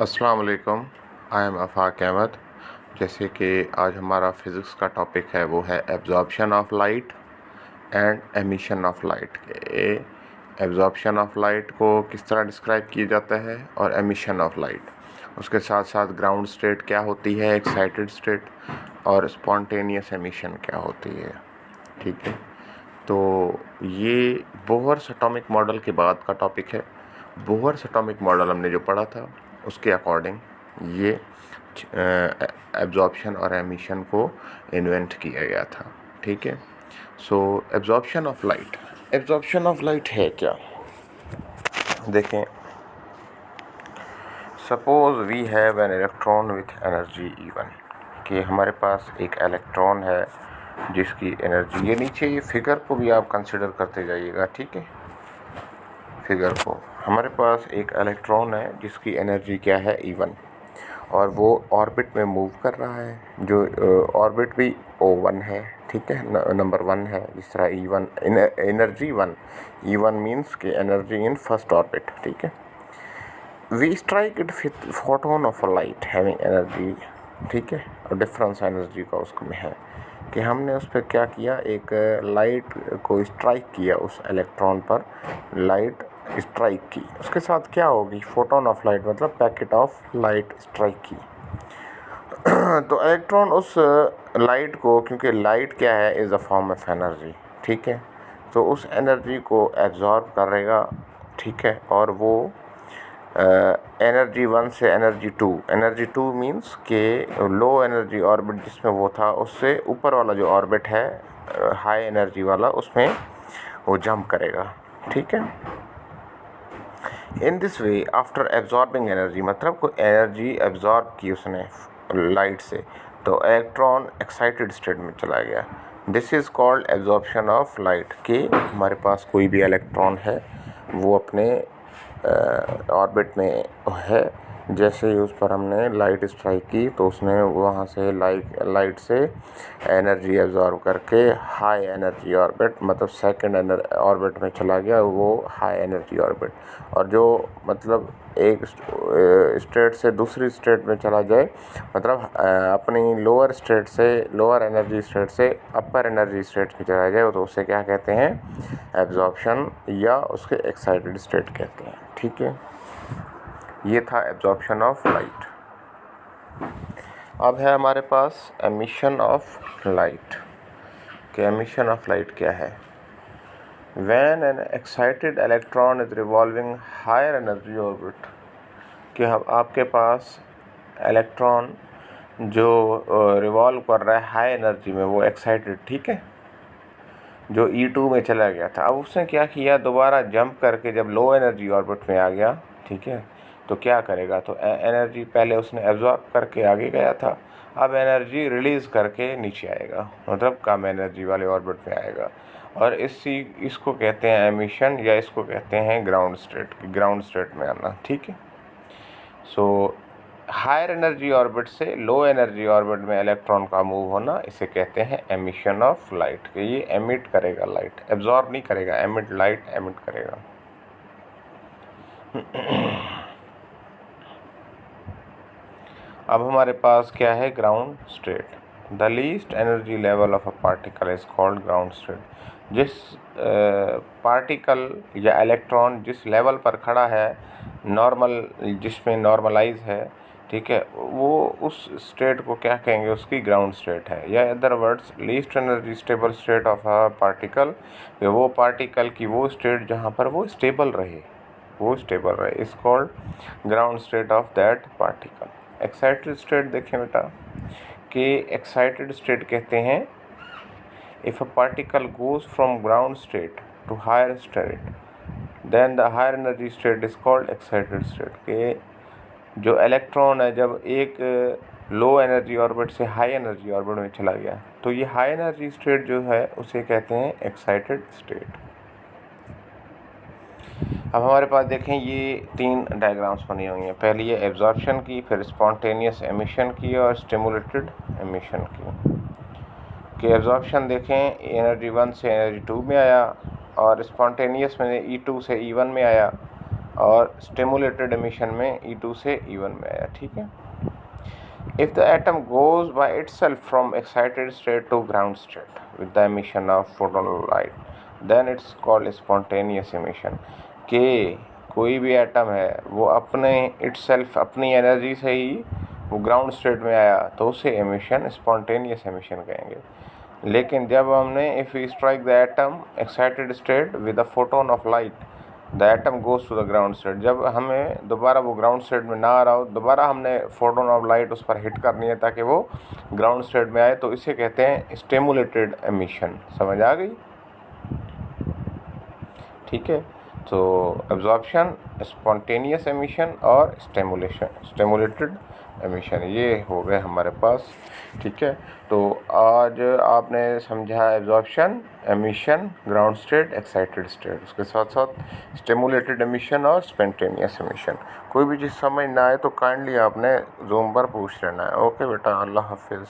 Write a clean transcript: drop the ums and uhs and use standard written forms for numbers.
अस्सलाम वालेकुम। I am आफाक अहमद। जैसे कि आज हमारा फ़िज़िक्स का टॉपिक है वो है absorption of light and emission of light. Absorption of light को किस तरह डिस्क्राइब किया जाता है और एमिशन ऑफ लाइट, उसके साथ साथ ग्राउंड स्टेट क्या होती है, एक्साइटेड स्टेट, और स्पॉन्टेनियस एमिशन क्या होती है। ठीक है, तो ये बोहर्स एटॉमिक मॉडल के बाद का टॉपिक है। बोहर्स एटॉमिक मॉडल हमने जो पढ़ा था उसके अकॉर्डिंग ये एब्जॉर्प्शन और एमिशन को इन्वेंट किया गया था। ठीक है, सो एब्जॉर्प्शन ऑफ लाइट है क्या? देखें, suppose we have an electron with energy E1, कि हमारे पास एक इलेक्ट्रॉन है जिसकी एनर्जी, ये नीचे ये फिगर को भी आप कंसिडर करते जाइएगा। ठीक है, फिगर को, हमारे पास एक इलेक्ट्रॉन है जिसकी एनर्जी क्या है E1, और वो ऑर्बिट में मूव कर रहा है, जो ऑर्बिट भी O1 है। ठीक है, नंबर 1 है, जिस तरह E1 एनर्जी 1, E1 मीन्स कि एनर्जी इन फर्स्ट ऑर्बिट। ठीक है, we strike it with photon of light having energy. ठीक है, और डिफरेंस एनर्जी का उसमें है कि हमने उस पर क्या किया, एक लाइट को स्ट्राइक किया, उस इलेक्ट्रॉन पर लाइट स्ट्राइक की, उसके साथ क्या होगी, फोटोन ऑफ लाइट, मतलब पैकेट ऑफ लाइट स्ट्राइक की। तो इलेक्ट्रॉन उस लाइट को, क्योंकि लाइट क्या है, is a form of energy. ठीक है, तो उस एनर्जी को एब्जॉर्ब करेगा। ठीक है, और वो एनर्जी 1 से एनर्जी 2 मीन्स के लो एनर्जी ऑर्बिट जिसमें वो था, उससे ऊपर वाला जो ऑर्बिट है हाई एनर्जी वाला, उसमें वो जंप करेगा। ठीक है, in this way after absorbing energy, मतलब कोई एनर्जी एब्जॉर्ब की उसने लाइट से, तो इलेक्ट्रॉन एक्साइटेड स्टेट में चला गया। This is called absorption of light. कि हमारे पास कोई भी इलेक्ट्रॉन है, वो अपने ऑर्बिट में है, जैसे ही उस पर हमने लाइट स्ट्राइक की तो उसने वहाँ से लाइट से एनर्जी एब्जॉर्ब करके हाई एनर्जी ऑर्बिट, मतलब सेकंड ऑर्बिट में चला गया, वो हाई एनर्जी ऑर्बिट। और जो मतलब एक स्टेट से दूसरी स्टेट में चला जाए, मतलब अपनी लोअर एनर्जी स्टेट से अपर एनर्जी स्टेट में चला जाए, तो उसे क्या कहते हैं, एब्जॉर्प्शन, या उसके एक्साइटेड स्टेट कहते हैं। ठीक है, ये था एब्जॉर्प्शन ऑफ लाइट। अब है हमारे पास एमिशन ऑफ लाइट। कि एमिशन ऑफ लाइट क्या है? When an excited electron is revolving higher energy orbit, कि आपके पास इलेक्ट्रॉन जो रिवॉल्व कर रहा है हाई एनर्जी में, वो एक्साइटेड, ठीक है, जो E2 में चला गया था, अब उसने क्या किया, दोबारा जंप करके जब लो एनर्जी ऑर्बिट में आ गया, ठीक है, तो क्या करेगा, तो एनर्जी पहले उसने एब्जॉर्ब करके आगे गया था, अब एनर्जी रिलीज़ करके नीचे आएगा, मतलब कम एनर्जी वाले ऑर्बिट में आएगा, और इसको कहते हैं एमिशन, या इसको कहते हैं ग्राउंड स्टेट में आना। ठीक है, सो हायर एनर्जी ऑर्बिट से लो एनर्जी ऑर्बिट में इलेक्ट्रॉन का मूव होना, इसे कहते हैं एमिशन ऑफ लाइट। कि ये एमिट करेगा लाइट, एब्जॉर्ब नहीं करेगा, लाइट एमिट करेगा। अब हमारे पास क्या है, ground state. The least energy level of a particle is called ground state. जिस पार्टिकल या इलेक्ट्रॉन जिस लेवल पर खड़ा है, नॉर्मल, जिसमें नॉर्मलाइज है, ठीक है, वो उस स्टेट को क्या कहेंगे, उसकी ग्राउंड स्टेट है। या other words, least energy stable state of a particle, वो पार्टिकल की वो स्टेट जहाँ पर वो स्टेबल रहे, is called ground state of that particle. Excited state देखें बेटा, कि एक्साइटेड स्टेट कहते हैं if a particle goes from ground state to higher state, then the higher energy state is called excited state. के जो electron है, जब एक लो एनर्जी ऑर्बिट से हाई एनर्जी ऑर्बिट में चला गया, तो ये हाई एनर्जी स्टेट जो है उसे कहते हैं एक्साइटेड स्टेट। अब हमारे पास देखें, ये 3 डायग्राम्स बनी हुई हैं। पहली है एब्जॉर्प्शन की, फिर स्पॉन्टेनियस एमिशन की, और स्टिमुलेटेड एमिशन की। कि एब्जॉर्प्शन देखें, एनर्जी 1 से एनर्जी 2 में आया, और स्पॉन्टेनियस में E2 से E1 में आया। और स्टिमुलेटेड एमिशन में E2 से E1 में आया, ठीक है। If the atom goes by itself from excited state to ground state with the emission of photon light, then it's called spontaneous emission। कि कोई भी एटम है वो अपने itself अपनी एनर्जी से ही वो ग्राउंड स्टेट में आया तो उसे एमिशन स्पॉन्टेनियस एमिशन कहेंगे। लेकिन जब हमने if we strike the atom excited state with a photon of light, the atom goes to the ground state. जब हमें दोबारा वो ग्राउंड स्टेट में ना आ रहा हो, दोबारा हमने फोटोन ऑफ लाइट उस पर हिट करनी है ताकि वो ग्राउंड स्टेट में आए, तो इसे कहते हैं स्टिमुलेटेड एमिशन। समझ आ गई? ठीक है। तो एब्जॉर्प्शन, स्पॉन्टेनियस एमिशन और स्टिमुलेटेड एमिशन, ये हो गए हमारे पास। ठीक है। तो आज आपने समझा absorption, emission, ground state, excited state, उसके साथ साथ स्टिमुलेटेड एमिशन और स्पॉन्टेनियस एमिशन। कोई भी चीज़ समझ ना आए तो काइंडली आपने ज़ूम पर पूछ लेना है। ओके बेटा, अल्लाह हाफिज़।